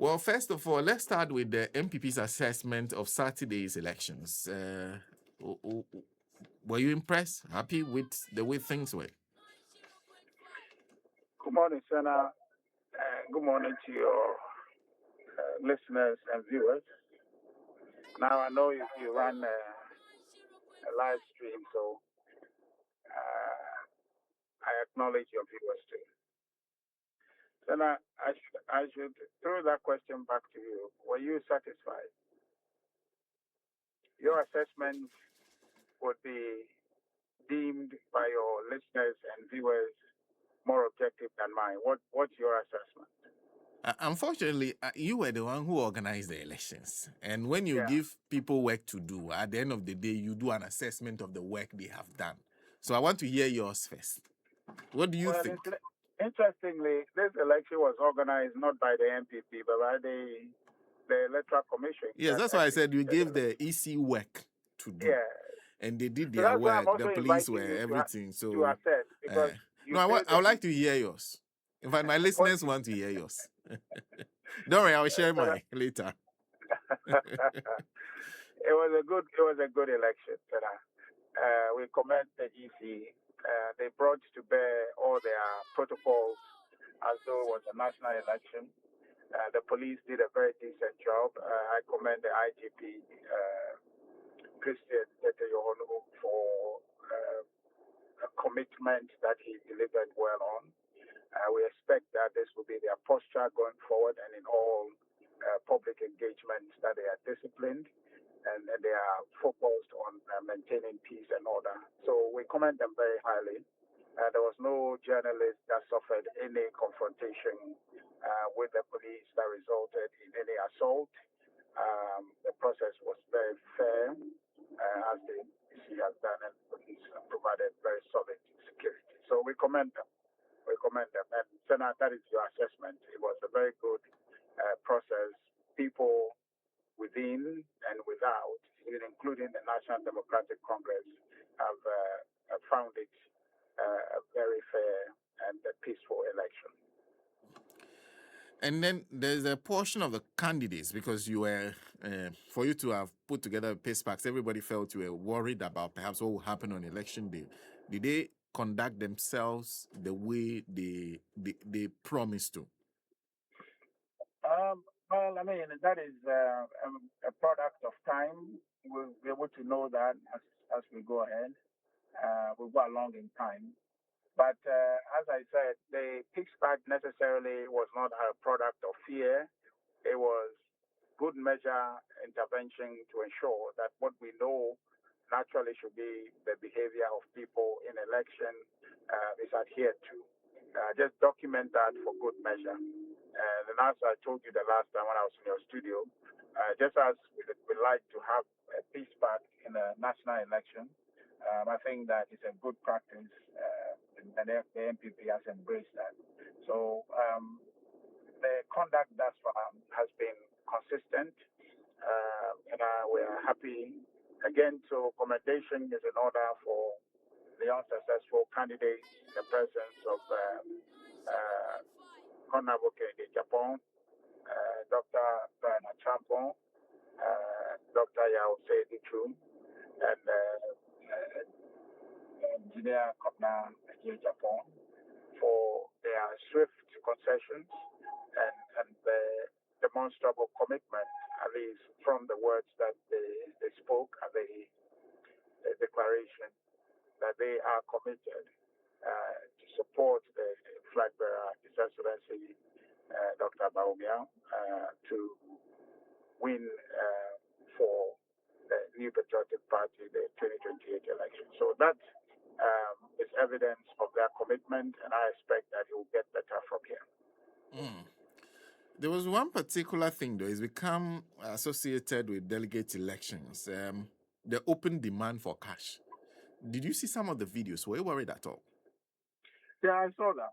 Well, first of all, let's start with the MPP's assessment of Saturday's elections. Were you impressed? Happy with the way things were? Good morning, Senna, and good morning to your listeners and viewers. Now, I know you run a live stream, so I acknowledge your viewers too. Senna, I should throw that question back to you. Were you satisfied? Your assessment would be deemed by your listeners and viewers more objective than mine. What's your assessment? Unfortunately, you were the one who organized the elections. And when you Yeah. give people work to do, at the end of the day, you do an assessment of the work they have done. So I want to hear yours first. What do you Well, think? interestingly, this election was organized not by the MPP, but by the Electoral Commission. Yes, That that's why I said you executed the gave election. the EC work to do. Yeah. And they did So their that's why I'm work. The also police were inviting you everything. to So, assess uh, because no, you say I the would like to hear yours. In fact, my what listeners want to hear yours. Don't worry, I'll share so mine later. it was a good election. We commend the EC. They brought to bear all their protocols as though it was a national election. The police did a very decent job. I commend the IGP, Christian Yohonu, for a commitment that he delivered well on. We expect that this will be their posture going forward and in all public engagements that they are disciplined and they are focused on maintaining peace and order. So we commend them very highly. There was no journalist that suffered any confrontation with the police that resulted in any assault. The process was very fair, as the EC has done, and the police have provided very solid security. So we commend them. We commend them. And Senat, that is your assessment. It was a very good process. People within and without, even including the National Democratic Congress, have found it a very fair and a peaceful election. And then there's a portion of the candidates, because you were, for you to have put together pace packs, everybody felt you were worried about perhaps what will happen on election day. Did they conduct themselves the way they promised to? Well, I mean, that is a product of time. We'll be able to know that as we go ahead. We'll go along in time. But as I said, the kickback necessarily was not a product of fear. It was good measure intervention to ensure that what we know naturally should be the behavior of people in election is adhered to. Just document that for good measure. And as I told you the last time when I was in your studio, just as we like to have a peace pact in a national election, I think that is a good practice, and the MPP has embraced that. So the conduct thus far has been consistent, and we are happy. Again, so commendation is in order for the unsuccessful candidates in the presence of Honorable Kennedy Japan, Dr. Bernard Champon, Dr. Yao Seidichu, and Engineer Kopna Japan for their swift concessions and the demonstrable commitment, at least from the words that they spoke at the declaration, that they are committed to support the flag bearer, His Excellency Dr. Baumia, to win for the New Patriotic Party the 2028 election. So that is evidence of their commitment, and I expect that it will get better from here. Mm. There was one particular thing, though, it's become associated with delegate elections, the open demand for cash. Did you see some of the videos? Were you worried at all? Yeah, I saw that.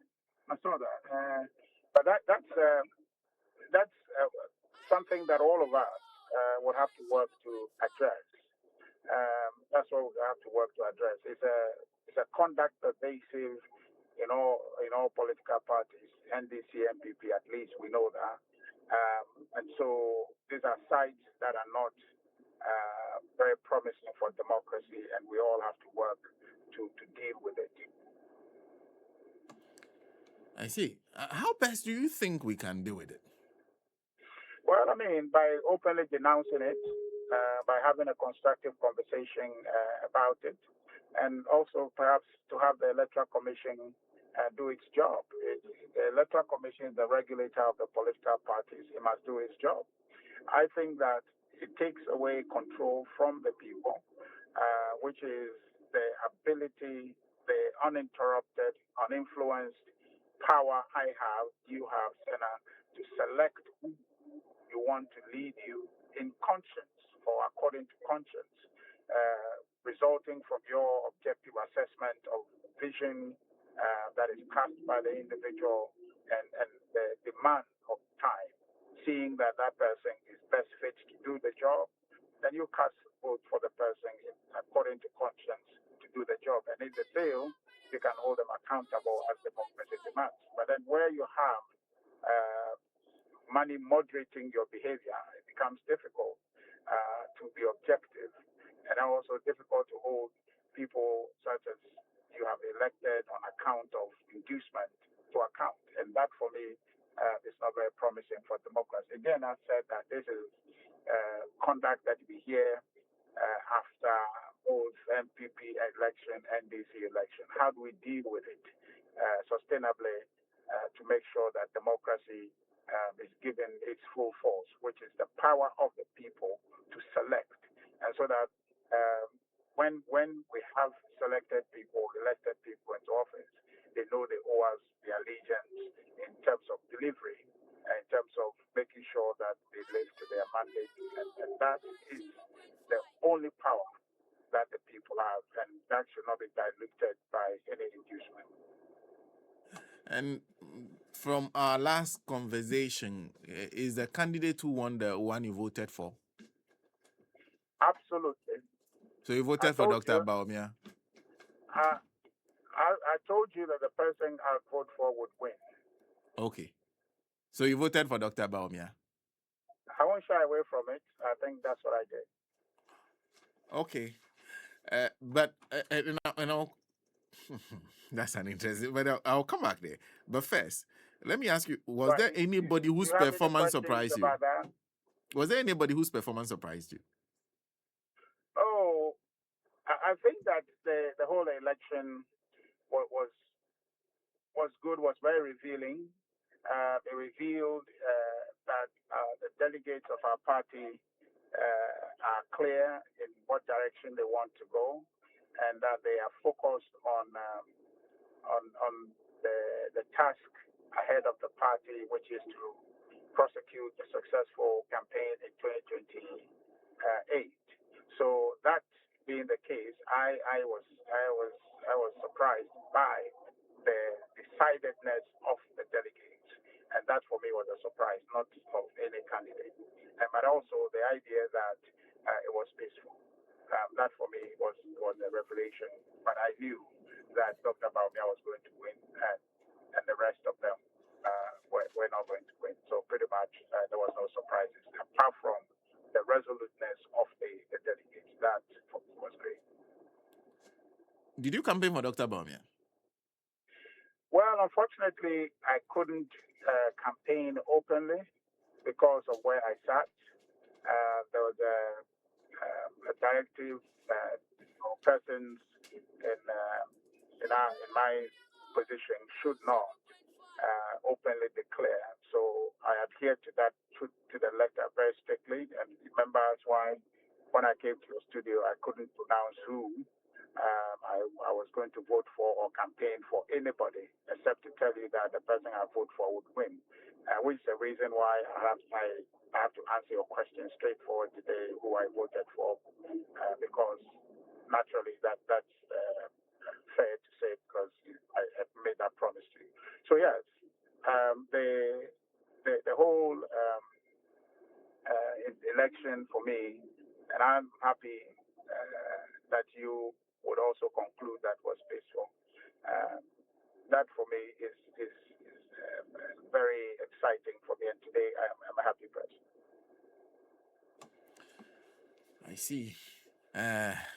But that's something that all of us will have to work to address. That's what we have to work to address. It's a conduct pervasive in all political parties, NDC, MPP, at least we know that. So these are sites that are not very promising for democracy, and we all have to work to deal with it. I see. How best do you think we can deal with it? Well, I mean, by openly denouncing it, by having a constructive conversation about it, and also perhaps to have the Electoral Commission do its job. The Electoral Commission is the regulator of the political parties. It must do its job. I think that it takes away control from the people, which is the ability, the uninterrupted, uninfluenced power I have, you have, Senna, to select who you want to lead you in conscience or according to conscience, resulting from your objective assessment of vision that is cast by the individual and the demand of time, seeing that that person is best fit to do the job, then you cast vote for the person according to conscience to do the job. And if they fail, you can hold them accountable as democracy demands. But then where you have uh, money moderating your behavior, it becomes difficult to be objective, and also difficult to hold people such as you have elected on account of inducement to account. And that, for me, is not very promising for democracy. Again, I said that this is conduct that we hear after both MPP election and DC election. How do we deal with it sustainably to make sure that democracy is given its full force, which is the power of the people to select, and so that when we have selected people, elected people into office, they know they owe us their allegiance in terms of delivery, in terms of making sure that they live to their mandate, and that is the only power that the people have, and that should not be diluted by any inducement. And from our last conversation, is the candidate who won the one you voted for? Absolutely. So you I voted for told Dr. you. Baumia? I told you that the person I vote for would win. Okay. So you voted for Dr. Baumia? I won't shy away from it. I think that's what I did. Okay. But that's an interesting. But I'll come back there. But first, let me ask you: was But there anybody do whose you have any performance questions surprised you? about that? Was there anybody whose performance surprised you? Oh, I think that the whole election was good, was very revealing. It revealed that the delegates of our party are clear in what direction they want to go, and that they are focused on the task ahead of the party, which is to prosecute the successful campaign in 2028. So that being the case, I was surprised by the decidedness of the delegates, and that for me was a surprise, not of any candidate, but also the idea that it was peaceful. That for me was a revelation, but I knew that Dr. Baumia was going to win, and the rest of them were not going to win. So pretty much there was no surprises apart from the resoluteness of the delegates. That for me was great. Did you campaign for Dr. Baumia? Well, unfortunately, I couldn't campaign openly because of where I sat. There was a directive that persons in my position should not openly declare. So I adhered to that to the letter very strictly. And remember, that's why when I came to your studio, I couldn't pronounce who I was going to vote for or campaign for anybody, except to tell you that the person I vote for would win, which is the reason why I have to answer your question straightforward today, who I voted for, because naturally that's fair to say because I made that promise to you. So yes, the whole election for me, and I'm happy that you would also conclude that was peaceful. That for me is very exciting for me, and today I'm a happy person. see.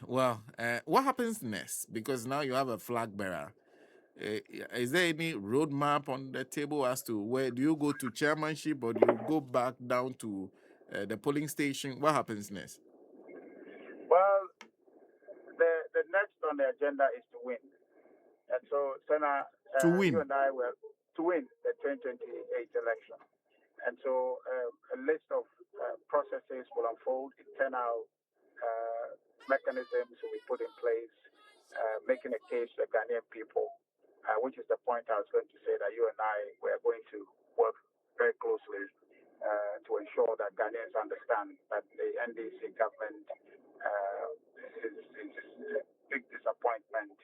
What happens next? Because now you have a flag bearer. Is there any roadmap on the table as to where do you go to chairmanship or do you go back down to the polling station? What happens next? Well, the next on the agenda is to win. And so, Senna, To you win. and I were to win the 2028 election. And so a list of processes will unfold, internal mechanisms will be put in place, making a case to the Ghanaian people, which is the point I was going to say that you and I were going to work very closely to ensure that Ghanaians understand that the NDC government is a big disappointment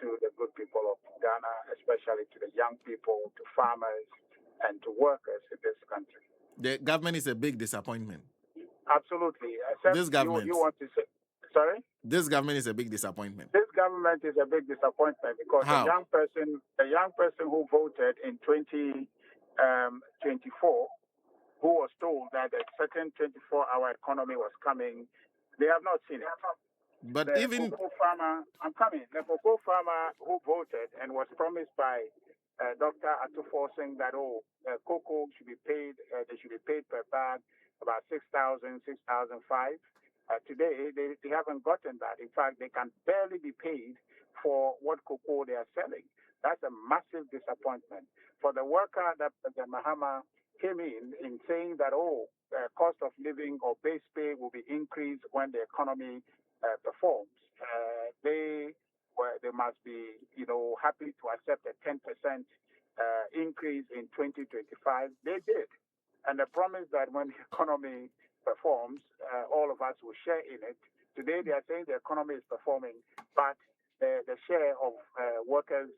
to the good people of Ghana, especially to the young people, to farmers, and to workers in this country. The government is a big disappointment. Absolutely. Except This you government. want to say, sorry? This government is a big disappointment. This government is a big disappointment because How? the young person who voted in 2024, who was told that a certain 24-hour economy was coming, they have not seen it. But The even cocoa farmer, I'm coming. The cocoa farmer who voted and was promised by Dr. Atufo saying that cocoa should be paid, they should be paid per bag about 6,000, 6,005. Today they haven't gotten that. In fact, they can barely be paid for what cocoa they are selling. That's a massive disappointment for the worker. That President Mahama came in saying that cost of living or base pay will be increased when the economy performs. They must be happy to accept a 10% increase in 2025. They did, and the promise that when the economy performs, all of us will share in it. Today they are saying the economy is performing, but the share of workers'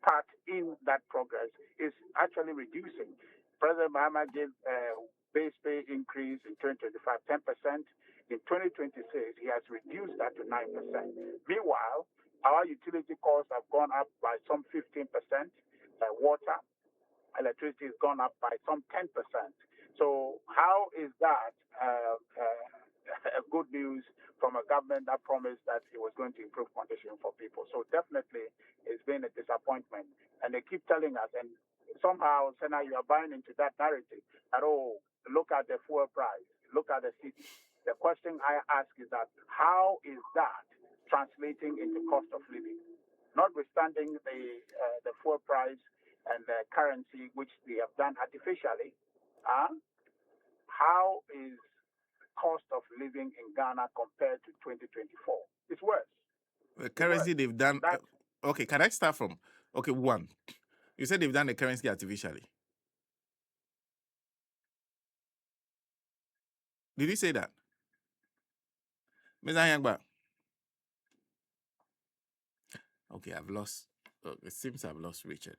part in that progress is actually reducing. President Mahama gave base pay increase in 2025 10%. In 2026, he has reduced that to 9%. Meanwhile, our utility costs have gone up by some 15%. Water, electricity has gone up by some 10%. So how is that good news from a government that promised that it was going to improve conditions for people? So definitely it's been a disappointment. And they keep telling us, and somehow, Senna, you are buying into that narrative that, look at the fuel price, look at the city. The question I ask is that how is that translating into cost of living? Notwithstanding the fuel price and the currency, which they have done artificially, how is cost of living in Ghana compared to 2024? It's worse. the currency they've done. Okay, can I start from? Okay, one. You said they've done the currency artificially. Did you say that? Ms. Ahiagba? Okay, I've lost. It seems I've lost Richard.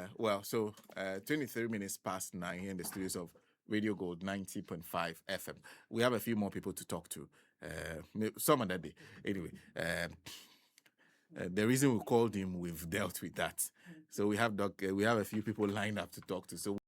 23 minutes past 9 here in the studios of Radio Gold 90.5 FM. We have a few more people to talk to. Some other day. Anyway, the reason we called him, we've dealt with that. So we have a few people lined up to talk to. So